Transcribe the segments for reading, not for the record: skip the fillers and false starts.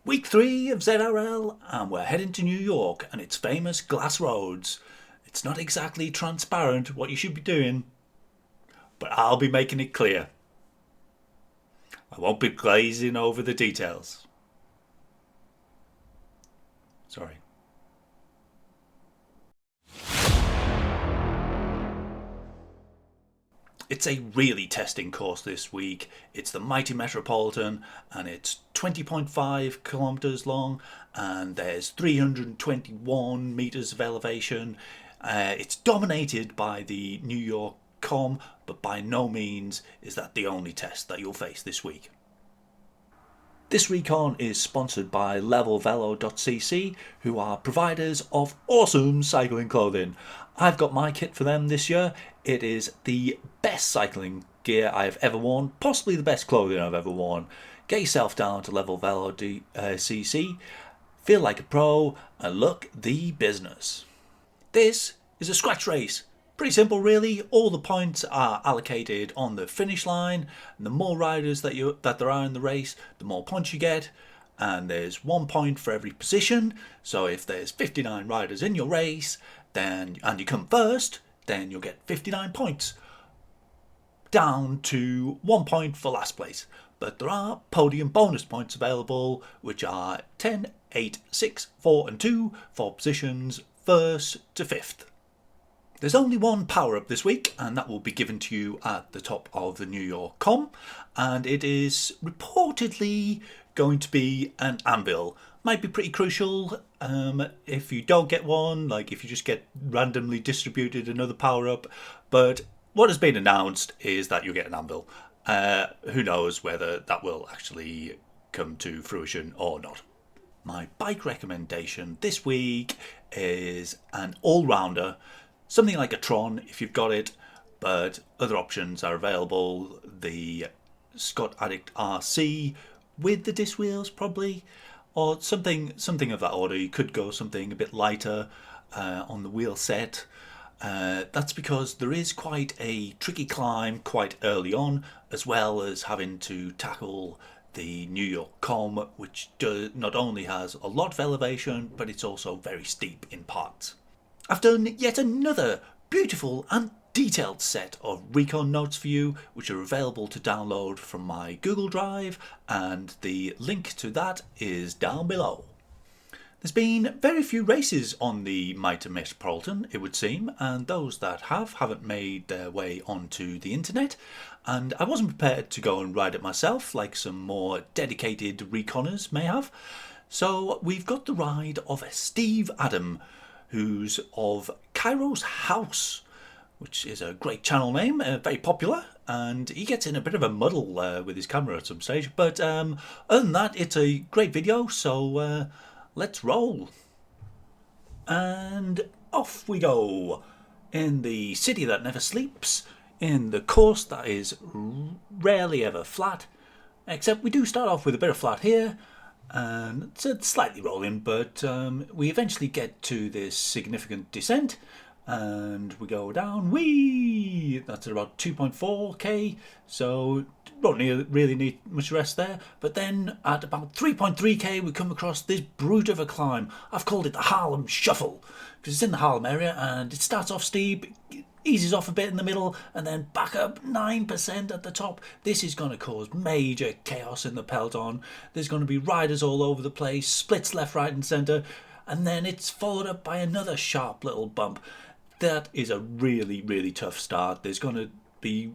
Week 3 of ZRL, and we're heading to New York and its famous glass roads. It's not exactly transparent what you should be doing, but I'll be making it clear. I won't be glazing over the details. Sorry. It's a really testing course this week. It's the mighty Metropolitan and it's 20.5 kilometers long and there's 321 meters of elevation. It's dominated by the New York Com, but by no means is that the only test that you'll face this week. This Recon is sponsored by levelvelo.cc, who are providers of awesome cycling clothing. I've got my kit for them this year. It is the best cycling gear I've ever worn, possibly the best clothing I've ever worn. Get yourself down to levelvelo.cc, feel like a pro, and look the business. This is a scratch race. Pretty simple really. All the points are allocated on the finish line, and the more riders that there are in the race, the more points you get, and there's 1 point for every position. So if there's 59 riders in your race and you come first, then you'll get 59 points, down to 1 point for last place. But there are podium bonus points available, which are 10, 8, 6, 4 and 2 for positions 1st to 5th. There's only one power-up this week, and that will be given to you at the top of the New York Com, and it is reportedly going to be an anvil. Might be pretty crucial if you don't get one, like if you just get randomly distributed another power-up, but what has been announced is that you'll get an anvil. Who knows whether that will actually come to fruition or not. My bike recommendation this week is an all-rounder. Something like a Tron if you've got it, but other options are available. The Scott Addict RC with the disc wheels probably, or something of that order. You could go something a bit lighter on the wheel set. That's because there is quite a tricky climb quite early on, as well as having to tackle the New York Com, which not only has a lot of elevation, but it's also very steep in parts. I've done yet another beautiful and detailed set of Recon notes for you, which are available to download from my Google Drive, and the link to that is down below. There's been very few races on the mighty Metropolitan, it would seem, and those that haven't made their way onto the internet, and I wasn't prepared to go and ride it myself like some more dedicated Reconners may have. So we've got the ride of Steve Adam, who's of Cairo's House, which is a great channel name, very popular, and he gets in a bit of a muddle with his camera at some stage, but other than that, it's a great video, so let's roll. And off we go, in the city that never sleeps, in the course that is rarely ever flat, except we do start off with a bit of flat here, and it's slightly rolling, but we eventually get to this significant descent and we go down. That's at about 2.4k, so don't really need much rest there. But then at about 3.3k we come across this brute of a climb. I've called it the Harlem Shuffle because it's in the Harlem area and it starts off steep, eases off a bit in the middle, and then back up 9% at the top. This is going to cause major chaos in the peloton. There's going to be riders all over the place, splits left, right and centre, and then it's followed up by another sharp little bump. That is a really, really tough start. There's going to be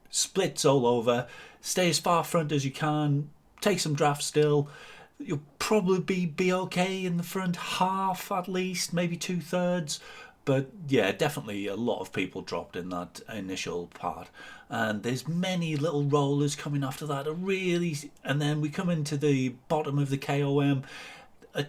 splits all over. Stay as far front as you can, take some draft still. You'll probably be okay in the front half at least, maybe 2/3. But yeah, definitely a lot of people dropped in that initial part. And there's many little rollers coming after that. And then we come into the bottom of the KOM.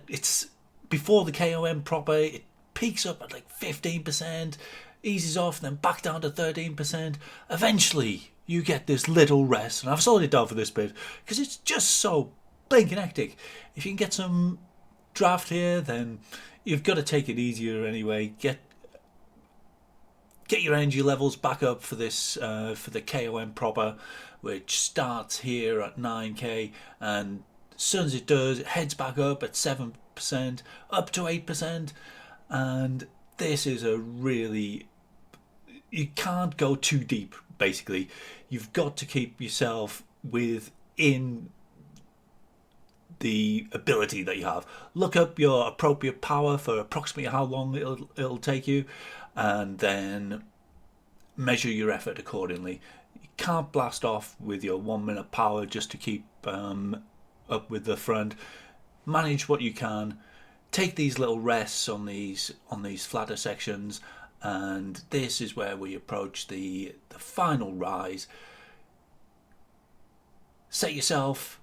It's before the KOM proper. It peaks up at like 15%, eases off, then back down to 13%. Eventually, you get this little rest. And I've slowed it down for this bit because it's just so blinking hectic. If you can get some draft here, then you've got to take it easier anyway. Get your energy levels back up for this for the KOM proper, which starts here at 9k and as soon as it does, it heads back up at 7%, up to 8%. And this is a really, you can't go too deep, basically. You've got to keep yourself within the ability that you have. Look up your appropriate power for approximately how long it'll take you, and then measure your effort accordingly. You can't blast off with your 1 minute power just to keep up with the front. Manage what you can. Take these little rests on these flatter sections, and this is where we approach the final rise. Set yourself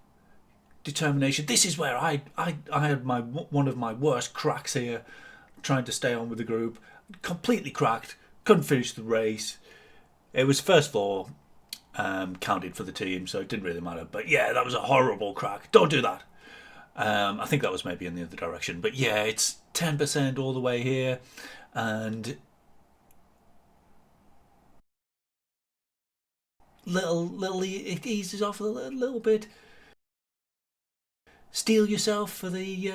determination. This is where I had one of my worst cracks here, trying to stay on with the group. Completely cracked. Couldn't finish the race. It was first floor counted for the team, so it didn't really matter. But yeah, that was a horrible crack. Don't do that. I think that was maybe in the other direction. But yeah, it's 10% all the way here, and it eases off a little bit. Steel yourself for the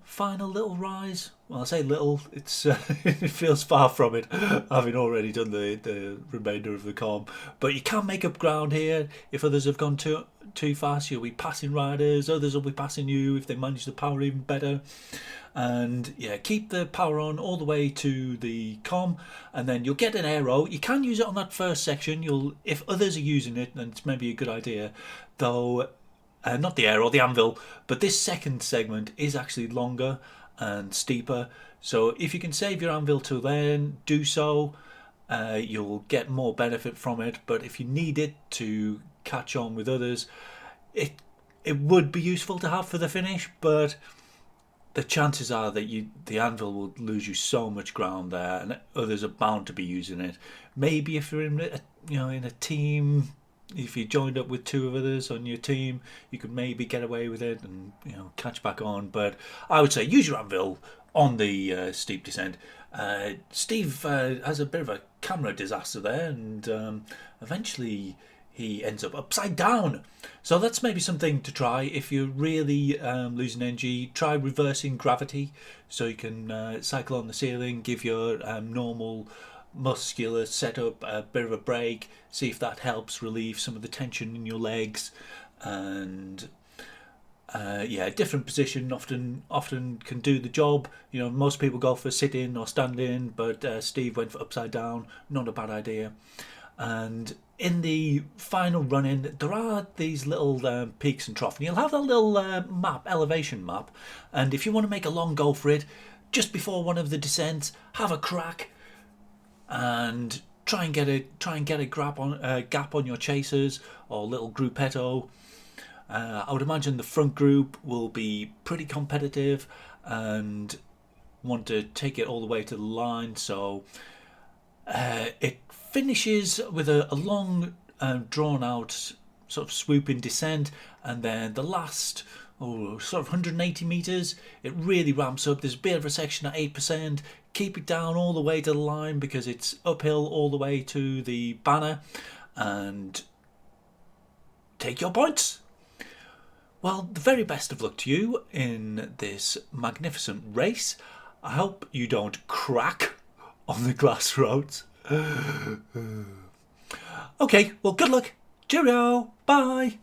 final little rise. Well, I say little, it's it feels far from it, having already done the remainder of the com. But you can make up ground here. If others have gone too fast, you'll be passing riders. Others will be passing you if they manage the power even better. And yeah, keep the power on all the way to the com, and then you'll get an aero. You can use it on that first section. If others are using it, then it's maybe a good idea, though. Not the aero, the anvil, but this second segment is actually longer and steeper. So if you can save your anvil till then, do so. You'll get more benefit from it. But if you need it to catch on with others, it would be useful to have for the finish. But the chances are that the anvil will lose you so much ground there, and others are bound to be using it. Maybe if you're in a team. If you joined up with two of others on your team, you could maybe get away with it and catch back on. But I would say use your anvil on the steep descent. Steve has a bit of a camera disaster there, and eventually he ends up upside down. So that's maybe something to try if you're really losing energy. Try reversing gravity, so you can cycle on the ceiling, give your normal muscular setup a bit of a break, see if that helps relieve some of the tension in your legs. And different position often can do the job. Most people go for sit in or stand in, but Steve went for upside down. Not a bad idea. And in the final run-in, there are these little peaks and troughs, and you'll have that little elevation map, and if you want to make a long go for it, just before one of the descents, have a crack and try and get a gap on your chasers or little gruppetto. I would imagine the front group will be pretty competitive and want to take it all the way to the line. So it finishes with a long, drawn out sort of swooping descent, and then the last sort of 180 meters, it really ramps up. There's a bit of a section at 8%. Keep it down all the way to the line because it's uphill all the way to the banner, and take your points. Well, the very best of luck to you in this magnificent race. I hope you don't crack on the glass roads. Okay, well, good luck. Cheerio. Bye.